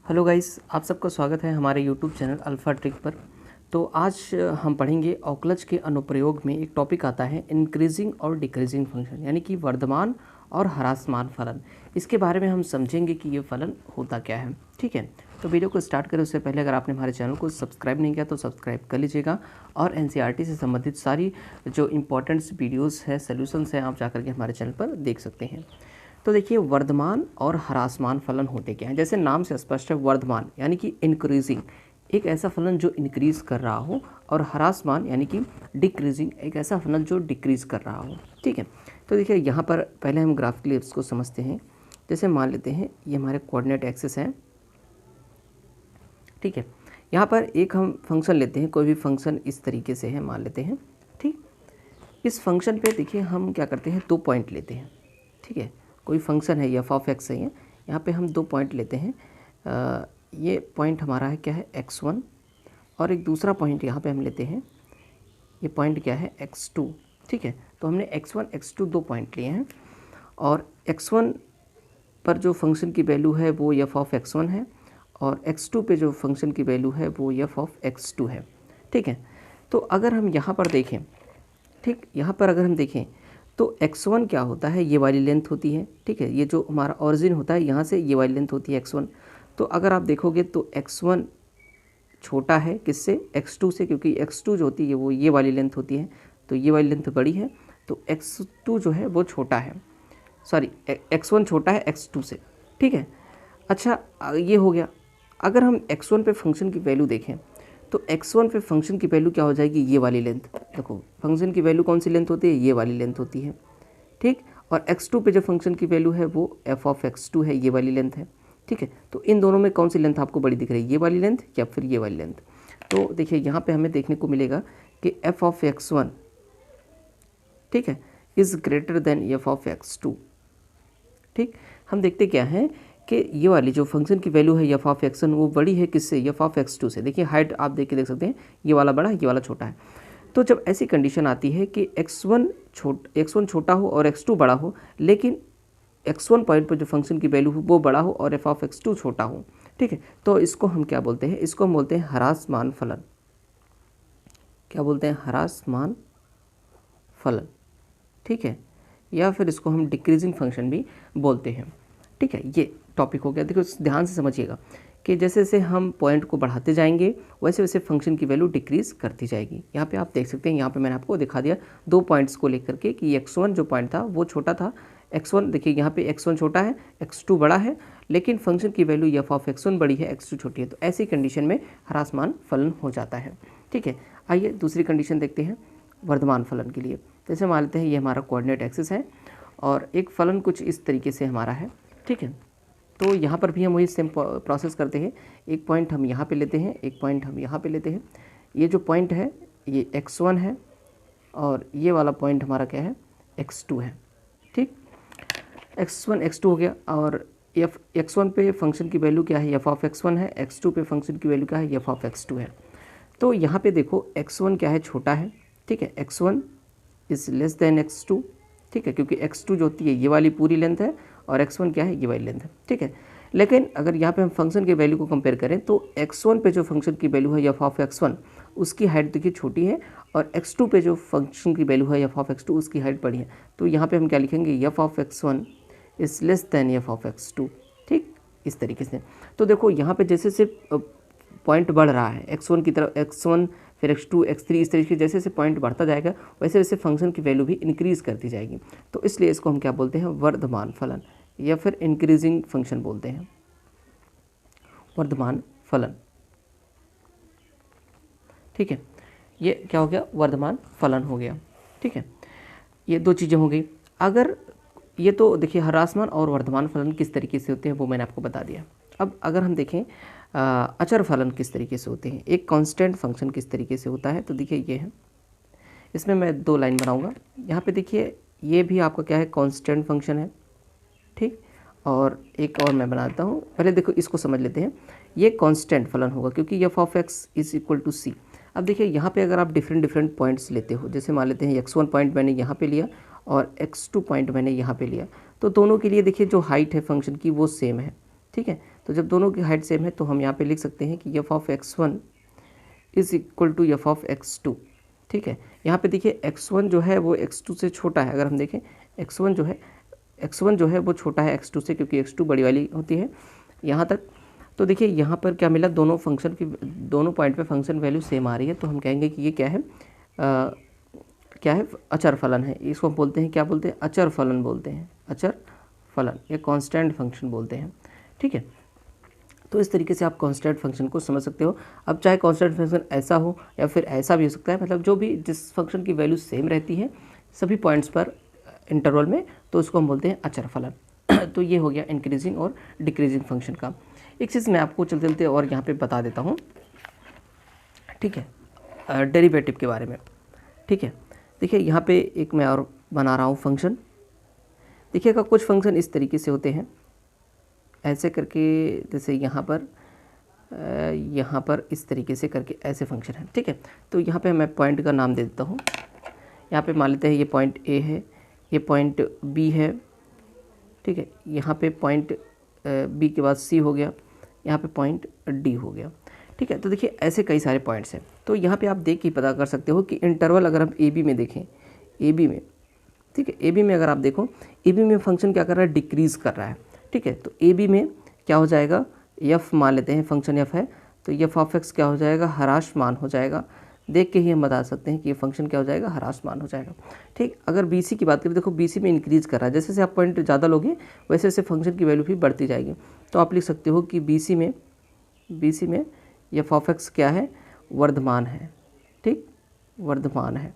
Hello guys, आप सबका स्वागत है हमारे यूट्यूब चैनल अल्फ़ा ट्रिक पर। तो आज हम पढ़ेंगे औक्लज के अनुप्रयोग में एक टॉपिक आता है इंक्रीजिंग और डिक्रीजिंग फंक्शन, यानी कि वर्धमान और ह्रासमान फलन। इसके बारे में हम समझेंगे कि ये फलन होता क्या है। ठीक है, तो वीडियो को स्टार्ट करें उससे पहले अगर आपने हमारे चैनल को सब्सक्राइब नहीं किया तो सब्सक्राइब कर लीजिएगा और एनसीईआरटी से संबंधित सारी जो इम्पोर्टेंट्स वीडियोज़ है, सोल्यूशंस हैं, आप जाकर के हमारे चैनल पर देख सकते हैं। तो देखिए, वर्धमान और ह्रासमान फलन होते क्या हैं। जैसे नाम से स्पष्ट है, वर्धमान यानी कि इंक्रीजिंग, एक ऐसा फलन जो इंक्रीज कर रहा हो, और ह्रासमान यानी कि डिक्रीजिंग, एक ऐसा फलन जो डिक्रीज कर रहा हो। ठीक है, तो देखिए यहाँ पर पहले हम ग्राफिकली इसको समझते हैं। जैसे मान लेते हैं ये हमारे कोऑर्डिनेट एक्सिस हैं। ठीक है, यहाँ पर एक हम फंक्शन लेते हैं, कोई भी फंक्शन इस तरीके से है मान लेते हैं। ठीक, इस फंक्शन पे देखिए हम क्या करते हैं, 2 पॉइंट लेते हैं। ठीक है, कोई फंक्शन है एफ ऑफ एक्स है, यहाँ पे हम 2 पॉइंट लेते हैं। ये पॉइंट हमारा है क्या है, x1, और एक दूसरा पॉइंट यहाँ पे हम लेते हैं, ये पॉइंट क्या है, x2। ठीक है, तो हमने x1 x2 2 पॉइंट लिए हैं, और x1 पर जो फंक्शन की वैल्यू है वो एफ ऑफ x1 है, और x2 पे जो फंक्शन की वैल्यू है वो एफ ऑफ x2 है। ठीक है, तो अगर हम यहाँ पर देखें, ठीक, यहाँ पर अगर हम देखें तो x1 क्या होता है, ये वाली लेंथ होती है। ठीक है, ये जो हमारा ऑरिजिन होता है यहाँ से ये वाली लेंथ होती है x1। तो अगर आप देखोगे तो x1 छोटा है किससे, x2 से, क्योंकि x2 जो होती है वो ये वाली लेंथ होती है, तो ये वाली लेंथ बड़ी है, तो x2 जो है वो छोटा है, सॉरी x1 छोटा है x2 से। ठीक है, अच्छा ये हो गया। अगर हम x1 पे फंक्शन की वैल्यू देखें तो x1 पे फंक्शन की वैल्यू क्या हो जाएगी, ये वाली लेंथ। देखो फंक्शन की वैल्यू कौन सी लेंथ होती है, ये वाली लेंथ होती है। ठीक, और x2 पे जो फंक्शन की वैल्यू है वो f ऑफ x2 है, ये वाली लेंथ है। ठीक है, तो इन दोनों में कौन सी लेंथ आपको बड़ी दिख रही है, ये वाली लेंथ या फिर ये वाली लेंथ। तो देखिए यहाँ पे हमें देखने को मिलेगा कि f ऑफ x1, ठीक है, is greater than f of x2। ठीक, हम देखते क्या है कि ये वाली जो फंक्शन की वैल्यू है एफ ऑफ एक्स1 वो बड़ी है किससे, एफ ऑफ x2 से। देखिए हाइट आप देख सकते हैं, ये वाला बड़ा है, ये वाला छोटा है। तो जब ऐसी कंडीशन आती है कि x1 छोटा हो और x2 बड़ा हो, लेकिन x1 पॉइंट पर जो फंक्शन की वैल्यू हो वो बड़ा हो और एफ ऑफ x2 छोटा हो, ठीक है, तो इसको हम क्या बोलते हैं, इसको हम बोलते हैं ह्रासमान फलन। क्या बोलते हैं, ह्रासमान फलन। ठीक है, या फिर इसको हम डिक्रीजिंग फंक्शन भी बोलते हैं। ठीक है, ये टॉपिक हो गया। देखो ध्यान से समझिएगा कि जैसे जैसे हम पॉइंट को बढ़ाते जाएंगे वैसे वैसे फंक्शन की वैल्यू डिक्रीज करती जाएगी। यहाँ पे आप देख सकते हैं, यहाँ पे मैंने आपको दिखा दिया 2 पॉइंट्स को लेकर के कि x1 जो पॉइंट था वो छोटा था, x1 देखिए यहाँ पे x1 छोटा है, x2 बड़ा है, लेकिन फंक्शन की वैल्यू एफ ऑफ x1 बड़ी है, x2 छोटी है। तो ऐसी कंडीशन में ह्रासमान फलन हो जाता है। ठीक है, आइए दूसरी कंडीशन देखते हैं वर्धमान फलन के लिए। जैसे मान लेते हैं ये हमारा कोऑर्डिनेट एक्सिस है और एक फलन कुछ इस तरीके से हमारा है। ठीक है, तो यहाँ पर भी हम वही सेम प्रोसेस करते हैं। एक पॉइंट हम यहाँ पे लेते हैं, एक पॉइंट हम यहाँ पे लेते हैं। ये जो पॉइंट है ये x1 है और ये वाला पॉइंट हमारा क्या है, x2 है। ठीक, x1 x2 हो गया, और x1 पे फंक्शन की वैल्यू क्या है, एफ ऑफ x1 है, x2 पे फंक्शन की वैल्यू क्या है, एफ ऑफ x2 है। तो यहाँ पे देखो x1 क्या है, छोटा है। ठीक है, x1 is less than x2। ठीक है, क्योंकि x2 जो होती है ये वाली पूरी लेंथ है और x1 क्या है, ये वाली लेंथ है। ठीक है, लेकिन अगर यहाँ पे हम फंक्शन की वैल्यू को कंपेयर करें तो x1 पे जो फंक्शन की वैल्यू है एफ ऑफ x1 उसकी हाइट देखिए छोटी है, और x2 पे जो फंक्शन की वैल्यू है एफ ऑफ x2 उसकी हाइट बड़ी है। तो यहाँ पे हम क्या लिखेंगे, F of x1 is less than F of x2। ठीक, इस तरीके से। तो देखो यहाँ पे जैसे से पॉइंट बढ़ रहा है x1 की तरफ, x1 फिर x2 x3, इस तरीके से जैसे जैसे पॉइंट बढ़ता जाएगा वैसे वैसे फंक्शन की वैल्यू भी इंक्रीज़ करती जाएगी। तो इसलिए इसको हम क्या बोलते हैं, वर्धमान फलन या फिर इंक्रीजिंग फंक्शन बोलते हैं, वर्धमान फलन। ठीक है, ये क्या हो गया, वर्धमान फलन हो गया। ठीक है, ये 2 चीज़ें हो गई। अगर ये तो देखिए ह्रासमान और वर्धमान फलन किस तरीके से होते हैं वो मैंने आपको बता दिया। अब अगर हम देखें अचर फलन किस तरीके से होते हैं, एक कांस्टेंट फंक्शन किस तरीके से होता है, तो देखिए ये है, इसमें मैं 2 लाइन बनाऊंगा। यहाँ पे देखिए ये भी आपका क्या है, कांस्टेंट फंक्शन है। ठीक, और एक और मैं बनाता हूँ, पहले देखो इसको समझ लेते हैं। ये कांस्टेंट फलन होगा क्योंकि f of x is equal to c. अब देखिए यहाँ पे अगर आप डिफरेंट पॉइंट्स लेते हो, जैसे मान लेते हैं x1 पॉइंट मैंने यहाँ पे लिया और x2 पॉइंट मैंने यहाँ पे लिया, तो दोनों के लिए देखिए जो हाइट है फंक्शन की वो सेम है। ठीक है, तो जब दोनों की हाइट सेम है तो हम यहाँ पे लिख सकते हैं कि f of x1 is equal to f of x2। ठीक है, यहाँ पे देखिए x1 जो है वो x2 से छोटा है। अगर हम देखें x1 जो है वो छोटा है x2 से, क्योंकि x2 बड़ी वाली होती है यहाँ तक। तो देखिए यहाँ पर क्या मिला, दोनों पॉइंट पे फंक्शन वैल्यू सेम आ रही है, तो हम कहेंगे कि ये क्या है, अचर फलन है। इसको हम बोलते हैं, क्या बोलते हैं, अचर फलन बोलते हैं, अचर फलन या कांस्टेंट फंक्शन बोलते हैं। ठीक है, तो इस तरीके से आप कांस्टेंट फंक्शन को समझ सकते हो। अब चाहे कांस्टेंट फंक्शन ऐसा हो या फिर ऐसा भी हो सकता है, मतलब जो भी जिस फंक्शन की वैल्यू सेम रहती है सभी पॉइंट्स पर इंटरवल में, तो उसको हम बोलते हैं अचर फलन। तो ये हो गया इंक्रीजिंग और डिक्रीजिंग फंक्शन का। एक चीज़ मैं आपको चलते चलते और यहाँ पे बता देता हूँ, ठीक है, डेरिवेटिव के बारे में। ठीक है, देखिए यहाँ पे एक मैं और बना रहा हूँ फंक्शन। देखिएगा कुछ फंक्शन इस तरीके से होते हैं, ऐसे करके, जैसे यहाँ पर इस तरीके से करके ऐसे फंक्शन है। ठीक है, तो यहाँ पे मैं पॉइंट का नाम दे देता हूँ। यहाँ पे मान लेते हैं ये पॉइंट ए है, ये पॉइंट बी है। ठीक है, यहाँ पे पॉइंट बी के बाद सी हो गया, यहाँ पे पॉइंट डी हो गया। ठीक है, तो देखिए ऐसे कई सारे पॉइंट्स हैं। तो यहाँ पे आप देख के पता कर सकते हो कि इंटरवल अगर हम ए बी में देखें, ए बी में, ठीक है, ए बी में अगर आप देखो, ए बी में फंक्शन क्या कर रहा है, डिक्रीज़ कर रहा है। ठीक है, तो ए बी में क्या हो जाएगा, एफ मान लेते हैं, फंक्शन एफ है, तो एफ ऑफ एक्स क्या हो जाएगा, ह्रासमान हो जाएगा। देख के ही हम बता सकते हैं कि ये फंक्शन क्या हो जाएगा, ह्रासमान हो जाएगा। ठीक, अगर बी सी की बात करें, देखो बी सी में इंक्रीज़ कर रहा है, जैसे जैसे आप पॉइंट ज़्यादा लोगे वैसे वैसे फंक्शन की वैल्यू भी बढ़ती जाएगी। तो आप लिख सकते हो कि बी सी में एफ ऑफ एक्स क्या है, वर्धमान है। ठीक, वर्धमान है।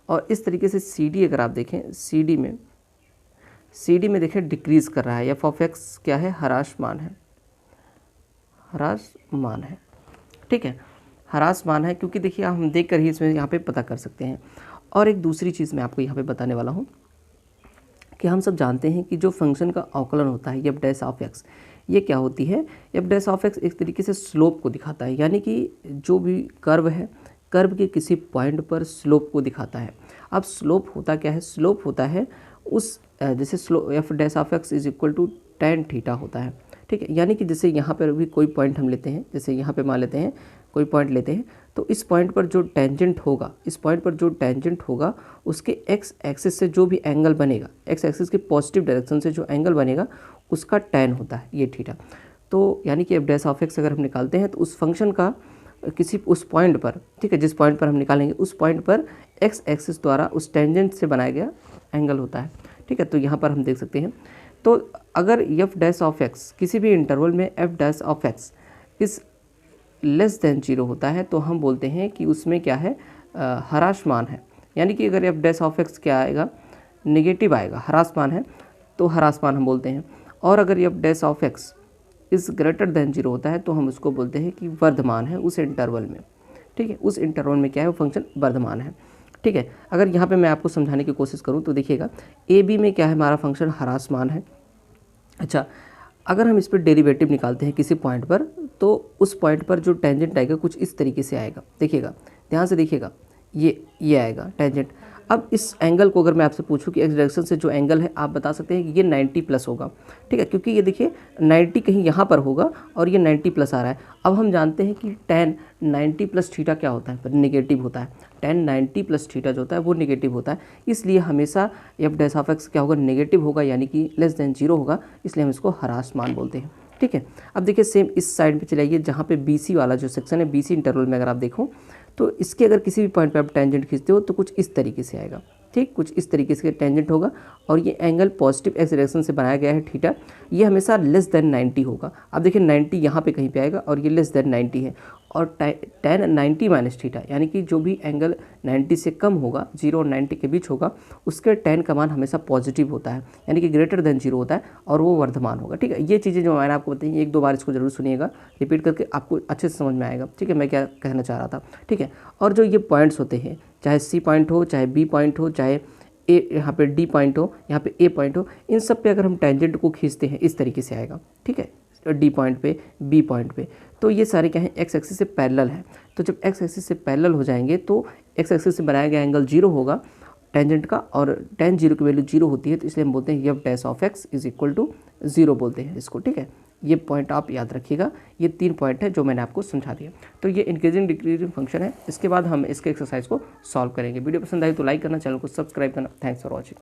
और इस तरीके से सी डी अगर आप देखें, सी डी में देखें डिक्रीज़ कर रहा है, एफ ऑफ एक्स क्या है, ह्रासमान है। ठीक है, ह्रासमान है, क्योंकि देखिए हम देख कर ही इसमें यहाँ पे पता कर सकते हैं। और एक दूसरी चीज़ मैं आपको यहाँ पे बताने वाला हूँ कि हम सब जानते हैं कि जो फंक्शन का अवकलन होता है एफ डैश ऑफ एक्स, ये क्या होती है, एफ डैश ऑफ एक्स एक तरीके से स्लोप को दिखाता है, यानी कि जो भी कर्व है, कर्व के किसी पॉइंट पर स्लोप को दिखाता है। अब स्लोप होता क्या है, स्लोप होता है उस जैसे slope f dash of x is equal to tan theta होता है। ठीक है, यानी कि जैसे यहाँ पर भी कोई पॉइंट हम लेते हैं, जैसे यहाँ पे मान लेते हैं कोई पॉइंट लेते हैं, तो इस पॉइंट पर जो टेंजेंट होगा, उसके एक्स एक्सिस से जो भी एंगल बनेगा, एक्स एक्सिस के पॉजिटिव डायरेक्शन से जो एंगल बनेगा उसका tan होता है ये थीटा। तो यानी कि एफ डैश ऑफ एक्स अगर हम निकालते हैं तो उस फंक्शन का किसी उस पॉइंट पर, ठीक है, जिस पॉइंट पर हम निकालेंगे उस पॉइंट पर एक्स एक्सिस द्वारा उस टेंजेंट से बनाया गया एंगल होता है। ठीक है, तो यहाँ पर हम देख सकते हैं। तो अगर एफ डैश ऑफ एक्स किसी भी इंटरवल में एफ डैश ऑफ एक्स इस लेस देन 0 होता है, तो हम बोलते हैं कि उसमें क्या है, ह्रासमान है। यानी कि अगर एफ डैश ऑफ एक्स क्या आएगा, नेगेटिव आएगा, ह्रासमान है, तो ह्रासमान हम बोलते हैं। और अगर एफ डैश ऑफ एक्स इस ग्रेटर देन 0 होता है तो हम उसको बोलते हैं कि वर्धमान है उस इंटरवल में। ठीक है, उस इंटरवल में क्या है, वो फंक्शन वर्धमान है। ठीक है, अगर यहाँ पे मैं आपको समझाने की कोशिश करूँ तो देखिएगा ए बी में क्या है, हमारा फंक्शन ह्रासमान है। अच्छा, अगर हम इस पर डेरिवेटिव निकालते हैं किसी पॉइंट पर, तो उस पॉइंट पर जो टेंजेंट आएगा कुछ इस तरीके से आएगा। देखिएगा, ध्यान से देखिएगा, ये आएगा टेंजेंट। अब इस एंगल को अगर मैं आपसे पूछूं कि एक्स डायरेक्शन से जो एंगल है, आप बता सकते हैं कि ये 90 प्लस होगा। ठीक है, क्योंकि ये देखिए 90 कहीं यहाँ पर होगा और ये 90 प्लस आ रहा है। अब हम जानते हैं कि tan 90 प्लस थीटा क्या होता है, नेगेटिव होता है। tan 90 प्लस थीटा जो होता है वो नेगेटिव होता है, इसलिए हमेशा एफ डैश ऑफ एक्स क्या होगा, नेगेटिव होगा, यानी कि लेस देन 0 होगा, इसलिए हम इसको ह्रासमान बोलते हैं। ठीक है, अब देखिए सेम इस साइड पे चलाइए, जहाँ पे BC वाला जो सेक्शन है, BC इंटरवल में अगर आप देखो तो इसके अगर किसी भी पॉइंट पे आप टेंजेंट खींचते हो तो कुछ इस तरीके से आएगा। ठीक, कुछ इस तरीके से टेंजेंट होगा और ये एंगल पॉजिटिव एक्स डायरेक्शन से बनाया गया है थीटा, ये हमेशा लेस देन 90 होगा। अब देखिए 90 यहाँ पे कहीं पे आएगा और ये लेस देन 90 है, और tan 90 माइनस थीटा, यानी कि जो भी एंगल 90 से कम होगा, 0 और 90 के बीच होगा, उसके tan का मान हमेशा पॉजिटिव होता है, यानी कि ग्रेटर देन 0 होता है और वो वर्धमान होगा। ठीक है, ये चीज़ें जो मैंने आपको बताई, एक दो बार इसको जरूर सुनिएगा, रिपीट करके आपको अच्छे से समझ में आएगा। ठीक है, मैं क्या कहना चाह रहा था। ठीक है, और जो ये पॉइंट्स होते हैं, चाहे C पॉइंट हो, चाहे B पॉइंट हो, चाहे ए यहाँ पे D पॉइंट हो, यहाँ पे A पॉइंट हो, इन सब पे अगर हम टेंजेंट को खींचते हैं इस तरीके से आएगा। ठीक है, D पॉइंट पे, B पॉइंट पे, तो ये सारे क्या हैं, एक्स एक्सिस से पैरेलल है। तो जब एक्स एक्सिस से पैरेलल हो जाएंगे तो एक्स एक्सिस से बनाया गया एंगल 0 होगा टेंजेंट का, और tan 0 की वैल्यू 0 होती है, तो इसलिए हम बोलते हैं f dash of x is equal to 0 बोलते हैं इसको। ठीक है, ये पॉइंट आप याद रखिएगा। ये 3 पॉइंट है जो मैंने आपको समझा दिया। तो ये इंक्रीजिंग डिक्रीजिंग फंक्शन है। इसके बाद हम इसके एक्सरसाइज को सॉल्व करेंगे। वीडियो पसंद आई तो लाइक करना, चैनल को सब्सक्राइब करना। Thanks for watching.